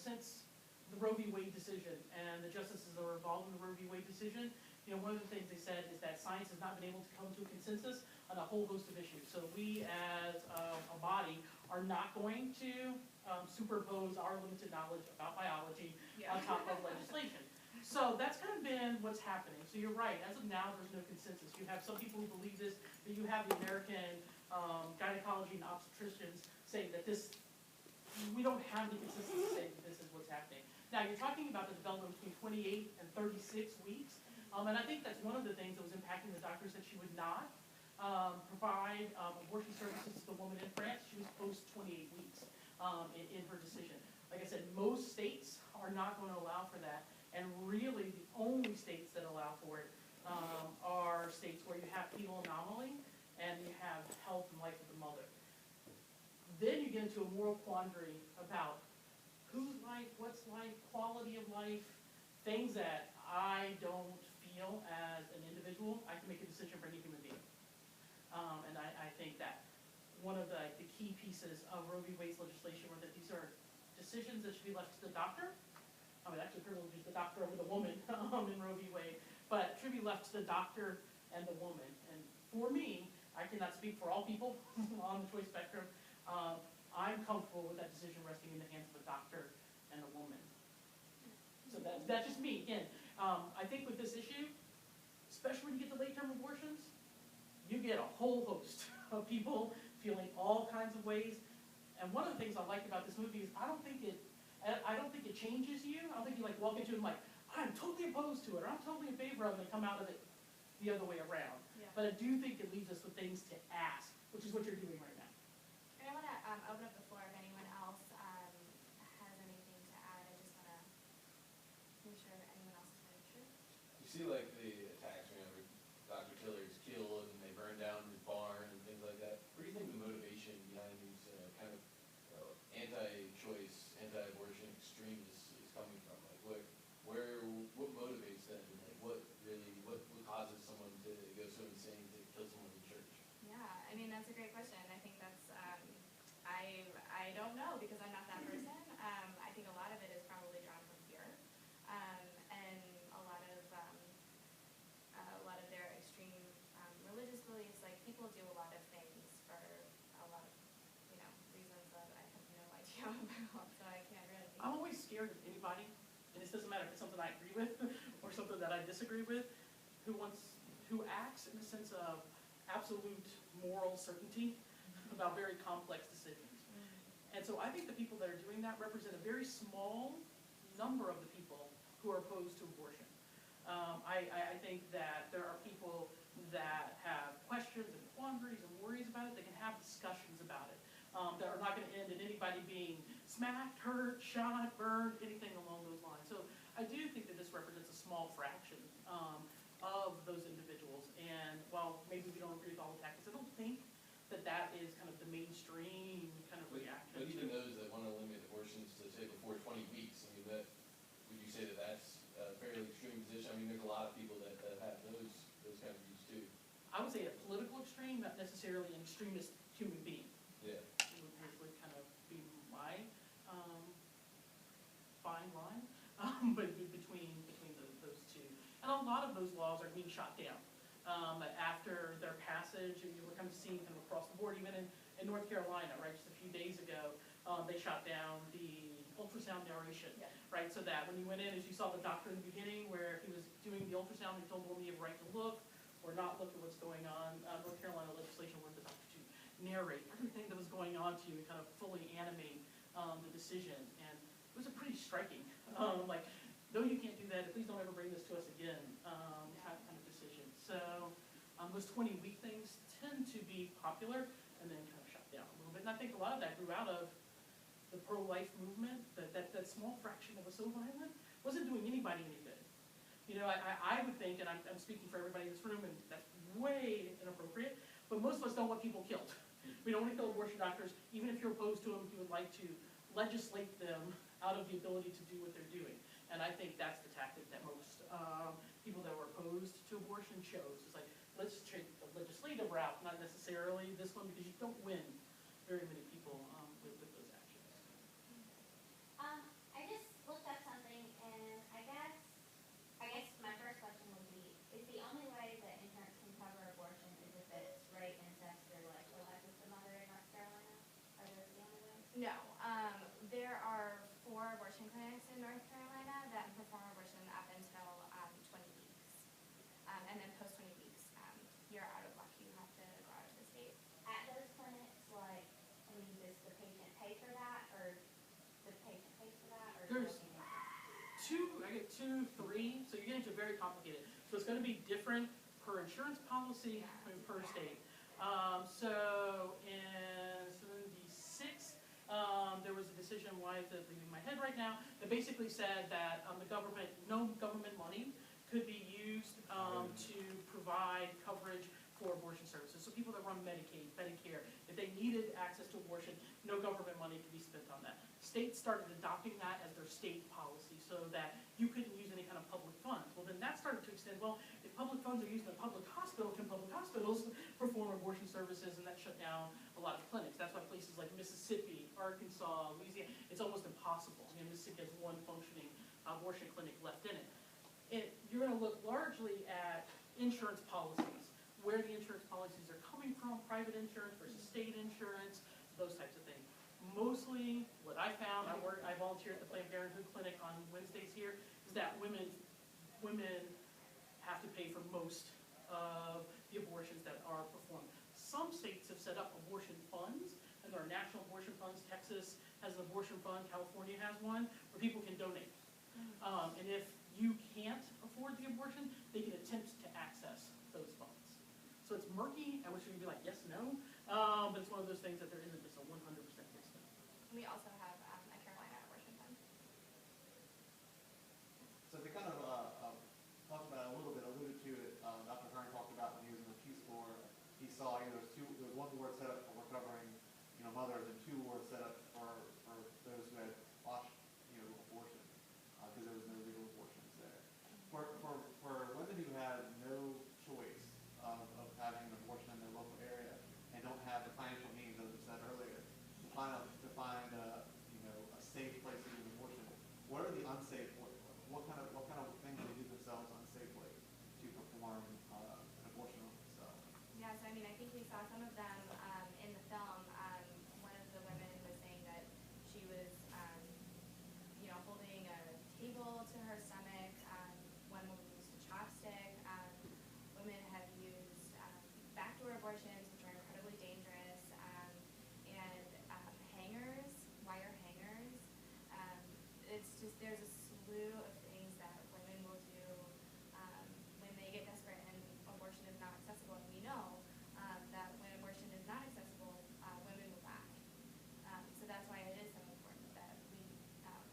since the Roe v. Wade decision and the justices that were involved in the Roe v. Wade decision, you know, one of the things they said is that science has not been able to come to a consensus on a whole host of issues. So we as a body are not going to superpose our limited knowledge about biology on top of legislation. So that's kind of been what's happening. So you're right, as of now there's no consensus. You have some people who believe this, but you have the American gynecology and obstetricians saying that this, we don't have any consensus to say that this is what's happening. Now you're talking about the development between 28 and 36 weeks. And I think that's one of the things that was impacting the doctors, that she would not provide abortion services to the woman in France. She was post 28 weeks in her decision. Like I said, most states are not going to allow for that. And really the only states that allow for it are states where you have fetal anomaly and you have health and life of the mother. Then you get into a moral quandary about whose life, what's life, quality of life, things that I don't feel as an individual I can make a decision for any human being. And I think that one of the key pieces of Roe v. Wade's legislation were that these are decisions that should be left to the doctor. I mean, actually privileges the doctor over the woman in Roe v. Wade, but should be left to the doctor and the woman. And for me, I cannot speak for all people on the choice spectrum. I'm comfortable with that decision resting in the hands of a doctor and a woman. So that's just me. Again, I think with this issue, especially when you get to late-term abortions, you get a whole host of people feeling all kinds of ways. And one of the things I liked about this movie is I don't think it changes you. I don't think you like walk into it and like, I'm totally opposed to it, or I'm totally in favor of it, and come out of it the other way around. Yeah. But I do think it leaves us with things to ask, which is what you're doing right now. And I want to open up the floor if anyone else has anything to add. I just want to make sure that anyone else is very sure. You see, like, the attacks, whenever Dr. Tiller's killed and they burn down his barn and things like that. Where do you think the motivation behind these kind of anti-choice, anti-abortion extremists is coming from? Like, what motivates them? Like, what causes someone to go so insane to kill someone in church? Yeah, I mean, that's a great question. I think that's, I don't know, because I'm not that person. I think a lot of it is probably drawn from fear. And a lot of their extreme religious beliefs. Like, people do a lot of things for a lot of, reasons that I have no idea about, so I can't really think. I'm always scared of anybody, and this doesn't matter if it's something I agree with or something that I disagree with, who acts in a sense of absolute moral certainty about very complex decisions. And so I think the people that are doing that represent a very small number of the people who are opposed to abortion. I think that there are people that have questions and quandaries and worries about it. They can have discussions about it that are not going to end in anybody being smacked, hurt, shot, burned, anything along those lines. So I do think that this represents a small fraction of those individuals. And while maybe we don't agree with all the tactics, I don't think that is kind of the mainstream kind of reaction. But even those that want to limit abortions to, say, before 20 weeks, I mean, would you say that that's a fairly extreme position? I mean, there's a lot of people that have those kind of views too. I would say a political extreme, not necessarily an extremist human being. Yeah. Would kind of be my fine line, but between those two. And a lot of those laws are being shot down. After their passage, you were kind of seeing kind of across the board, even in North Carolina, right, just a few days ago, they shot down the ultrasound narration, right, so that when you went in, as you saw the doctor in the beginning, where he was doing the ultrasound, he told the woman you have a right to look or not look at what's going on. North Carolina legislation wanted the doctor to narrate everything that was going on to you and kind of fully animate the decision, and it was a pretty striking, like, no, you can't do that, please don't ever bring this to us again, kind of decision. So those 20-week things tend to be popular and then kind of shut down a little bit. And I think a lot of that grew out of the pro-life movement, that small fraction that was so violent wasn't doing anybody any good. I would think, and I'm speaking for everybody in this room, and that's way inappropriate, but most of us don't want people killed. We don't want to kill abortion doctors. Even if you're opposed to them, you would like to legislate them out of the ability to do what they're doing. And I think that's the tactic that most people that were opposed to abortion chose. It's like, let's take the legislative route, not necessarily this one, because you don't win very many people with those actions. I just 2, 3, so you get into very complicated. So it's gonna be different per insurance policy and per state. So in 76, there was a decision, why is it leaving my head right now, that basically said that no government money could be used to provide coverage for abortion services. So people that run Medicaid, Medicare, if they needed access to abortion, no government money could be spent on that. States started adopting that as their state policy so that you couldn't use any kind of public funds. Well, then that started to extend, well, if public funds are used in a public hospital, can public hospitals perform abortion services? And that shut down a lot of clinics. That's why places like Mississippi, Arkansas, Louisiana, it's almost impossible. I mean, Mississippi has one functioning abortion clinic left in it. You're gonna look largely at insurance policies, where the insurance policies are coming from, private insurance versus state insurance, those types of things. Mostly, what I found, I volunteer at the Planned Parenthood clinic on Wednesdays here, is that women have to pay for most of the abortions that are performed. Some states have set up abortion funds, and there are national abortion funds. Texas has an abortion fund, California has one, where people can donate. And if you can't afford the abortion, they can attempt to access those funds. So it's murky, I wish we could be like, yes, no, but it's one of those things that there isn't just a 100% fixed. We also have a Carolina abortion fund. So we kind of talked about it a little bit, alluded to it. Dr. Hearn talked about when he was in the Peace Corps, he saw there was one ward set up for recovering, mothers, and 2 wards set up for those who had botched, abortion, because there was no legal abortions there. For women who have no choice of having an abortion in their local area and don't have the financial means, as I said earlier, to find a safe place to do an abortion, what are the unsafe? What kind of things do they do themselves unsafely to perform an abortion on themselves? Yeah, so I mean, I think we saw some of them in the film. One of the women was saying that she was, holding a table to her stomach. One woman used a chopstick. Women have used backdoor abortions, which are incredibly dangerous, and hangers, wire hangers. It's just, there's a slew of things that women will do when they get desperate and abortion is not accessible. And we know that when abortion is not accessible, women will die. So that's why it is so important that we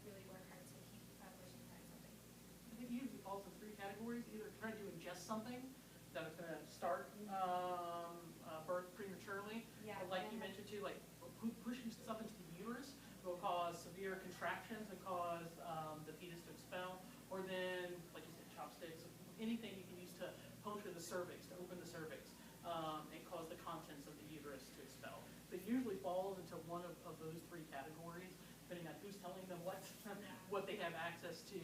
really work hard to keep abortion accessible. I think it usually falls in 3 categories, either trying to ingest something that is gonna start birth prematurely, Yeah, or like you mentioned too, like pushing stuff into the uterus will cause severe contractions and cause the fetus to expel, or then, like you said, chopsticks, anything you can use to puncture the cervix, to open the cervix, and cause the contents of the uterus to expel. So it usually falls into one of those 3 categories, depending on who's telling them what they have access to.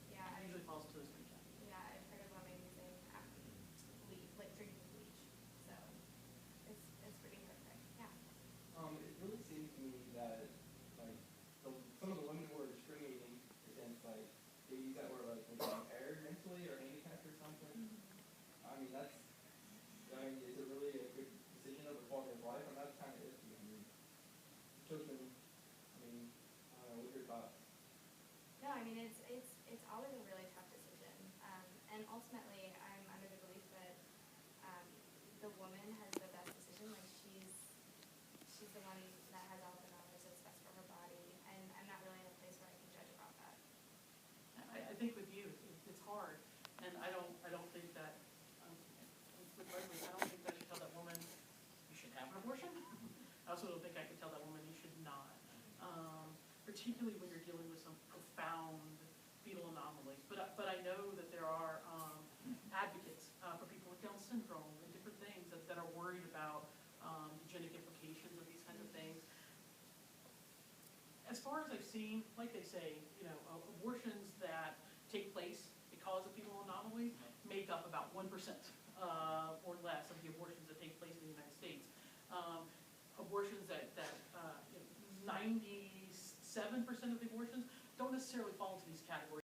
Yeah, It usually falls to those 3 categories. Yeah, I've heard of women using bleach, like drinking bleach. So it's pretty horrific. Yeah. It really seems to me that some of the women who are discriminating against babies that were impaired mentally or handicapped or something. I mean is it really a good decision of the quality of life? And that's kind of iffy. I mean, children. I mean, I don't know. What's your thoughts? No, I mean it's always a really tough decision, and ultimately I'm under the belief that the woman has the best decision. Like she's the one that has all the knowledge that's best for her body, and I'm not really in a place where I can judge about that. I think with you, it's hard, and I don't think that, with Leslie, I don't think that I should tell that woman, you should have an abortion. I also don't think I could tell that woman you should not, particularly when you're dealing with some profound fetal anomalies. But I know that there are advocates for people with Down syndrome and different things that are worried about the genetic implications of these kinds of things. As far as I've seen, like they say, abortions that take place because of fetal anomalies make up about 1% or less of the abortions that take place in the United States. Abortions that 97% of the abortions don't necessarily fall into these categories.